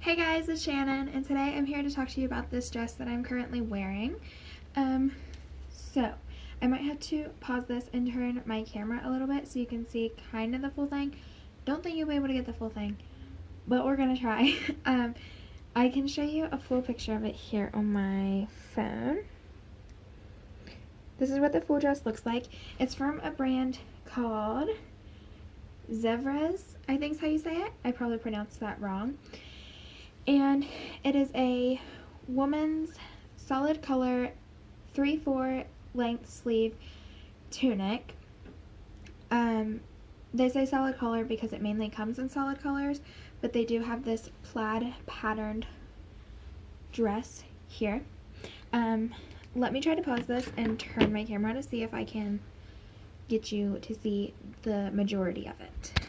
Hey guys, it's Shannon, and today I'm here to talk to you about this dress that I'm currently wearing. So I might have to pause this and turn my camera a little bit so you can see kind of the full thing. Don't think you'll be able to get the full thing, but we're gonna try. I can show you a full picture of it here on my phone. This is what the full dress looks like. It's from a brand called Zevrez, I think is how you say it. I probably pronounced that wrong. And it is a woman's solid color 3/4 length sleeve tunic. They say solid color because it mainly comes in solid colors, but they do have this plaid patterned dress here. Let me try to pause this and turn my camera to see if I can get you to see the majority of it.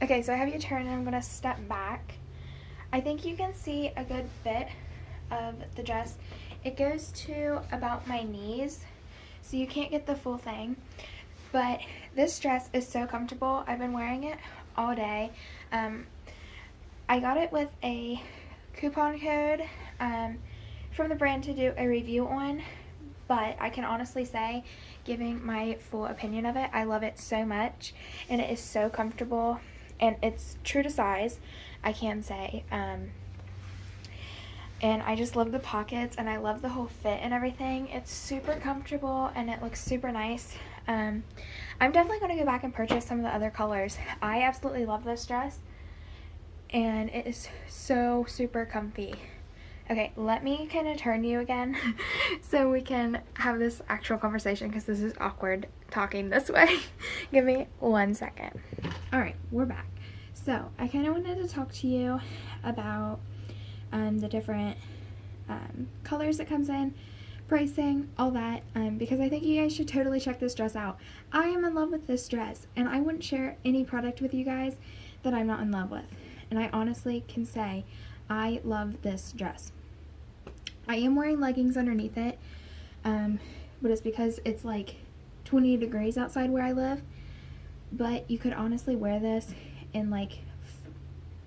Okay, so I have you turned and I'm going to step back. I think you can see a good bit of the dress. It goes to about my knees, so you can't get the full thing. But this dress is so comfortable. I've been wearing it all day. I got it with a coupon code from the brand to do a review on, but I can honestly say, giving my full opinion of it, I love it so much, and it is so comfortable, and it's true to size, I can say. And I just love the pockets, and I love the whole fit and everything. It's super comfortable, and it looks super nice. I'm definitely going to go back and purchase some of the other colors. I absolutely love this dress, and it is so super comfy. Okay, let me kind of turn you again so we can have this actual conversation, because this is awkward talking this way. Give me 1 second. Alright, we're back. So, I kind of wanted to talk to you about the different colors that comes in, pricing, all that, because I think you guys should totally check this dress out. I am in love with this dress, and I wouldn't share any product with you guys that I'm not in love with. And I honestly can say I love this dress. I am wearing leggings underneath it, but it's because it's like 20 degrees outside where I live. But you could honestly wear this in like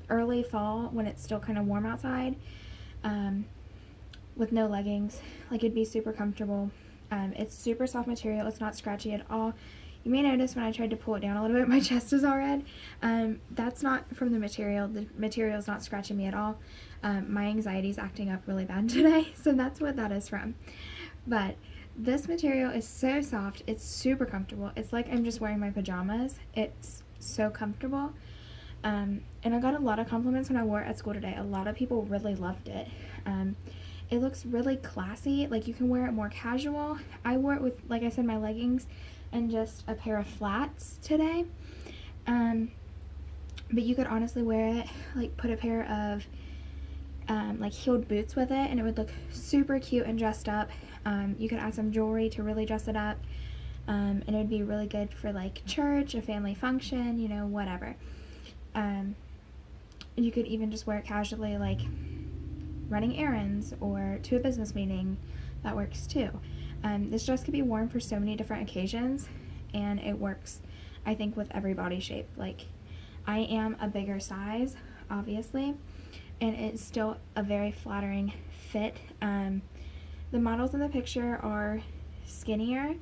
early fall when it's still kind of warm outside, with no leggings. Like, it'd be super comfortable. It's super soft material. It's not scratchy at all. You may notice when I tried to pull it down a little bit, my chest is all red. That's not from the material. The material is not scratching me at all. My anxiety is acting up really bad today, so that's what that is from. But this material is so soft. It's super comfortable. It's like I'm just wearing my pajamas. It's so comfortable. And I got a lot of compliments when I wore it at school today. A lot of people really loved it. It looks really classy. Like, you can wear it more casual. I wore it with, like I said, my leggings and just a pair of flats today. But you could honestly wear it, like, put a pair of like heeled boots with it, and it would look super cute and dressed up. You could add some jewelry to really dress it up, and it would be really good for like church, a family function, you know, whatever. You could even just wear it casually, like running errands or to a business meeting. That works too. This dress could be worn for so many different occasions, and it works, I think, with every body shape. Like, I am a bigger size, obviously, and it's still a very flattering fit. The models in the picture are skinnier,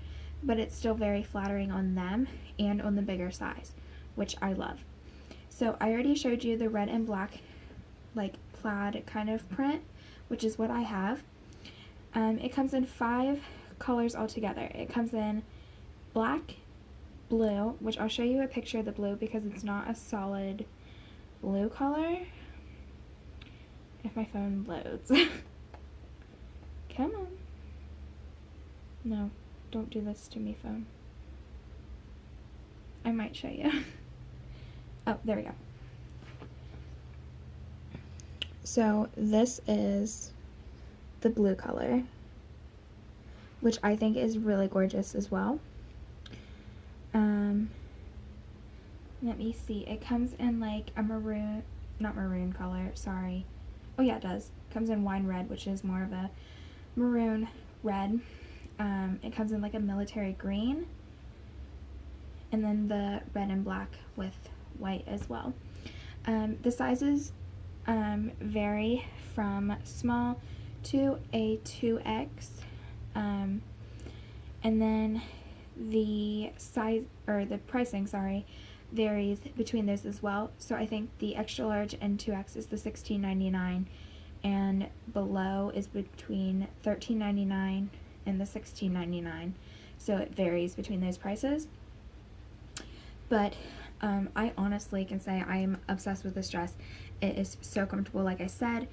but it's still very flattering on them and on the bigger size, which I love. So I already showed you the red and black, like, plaid kind of print, which is what I have. It comes in 5 colors altogether. It comes in black, blue, which I'll show you a picture of the blue because it's not a solid blue color. If my phone loads. Come on. No, don't do this to me, phone. I might show you. Oh, there we go. So this is the blue color, which I think is really gorgeous as well. Let me see. It comes in like a maroon, not maroon color, sorry. Oh yeah, it does. It comes in wine red, which is more of a maroon red. It comes in like a military green, and then the red and black with white as well. The sizes vary from small to a 2X, and then the size, or the pricing, sorry, varies between those as well. So I think the extra large and 2X is the $16.99, and below is between $13.99 and the $16.99. So it varies between those prices. But I honestly can say I am obsessed with this dress. It is so comfortable, like I said.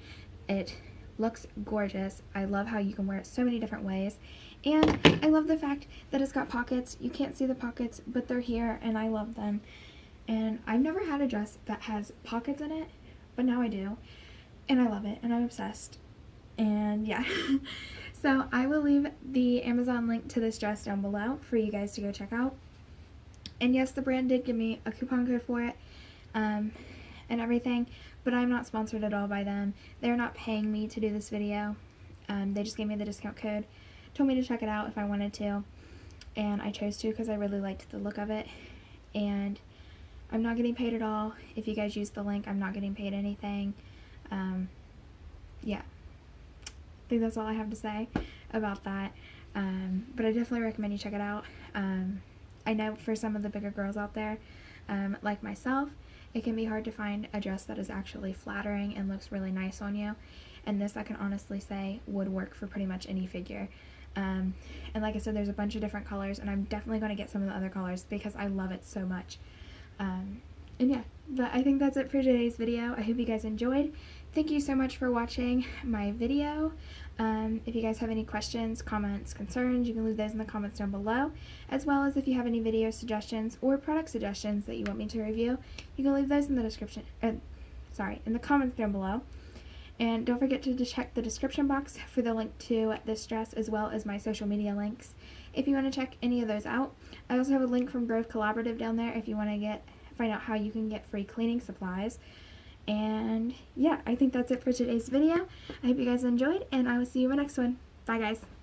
It looks gorgeous. I love how you can wear it so many different ways. And I love the fact that it's got pockets. You can't see the pockets, but they're here, and I love them. And I've never had a dress that has pockets in it, but now I do. And I love it, and I'm obsessed. And yeah. So I will leave the Amazon link to this dress down below for you guys to go check out. And yes, the brand did give me a coupon code for it, and everything, but I'm not sponsored at all by them. They're not paying me to do this video. They just gave me the discount code, told me to check it out if I wanted to, and I chose to because I really liked the look of it. And I'm not getting paid at all. If you guys use the link, I'm not getting paid anything. Yeah, I think that's all I have to say about that. But I definitely recommend you check it out. I know for some of the bigger girls out there, like myself, it can be hard to find a dress that is actually flattering and looks really nice on you. And this, I can honestly say, would work for pretty much any figure. And like I said, there's a bunch of different colors, and I'm definitely going to get some of the other colors because I love it so much. And yeah, but I think that's it for today's video. I hope you guys enjoyed. Thank you so much for watching my video. If you guys have any questions, comments, concerns, you can leave those in the comments down below, as well as if you have any video suggestions or product suggestions that you want me to review, you can leave those in the description, in the comments down below. And don't forget to check the description box for the link to this dress, as well as my social media links if you want to check any of those out. I also have a link from Grove Collaborative down there if you want to find out how you can get free cleaning supplies. And yeah, I think that's it for today's video. I hope you guys enjoyed, and I will see you in my next one. Bye guys.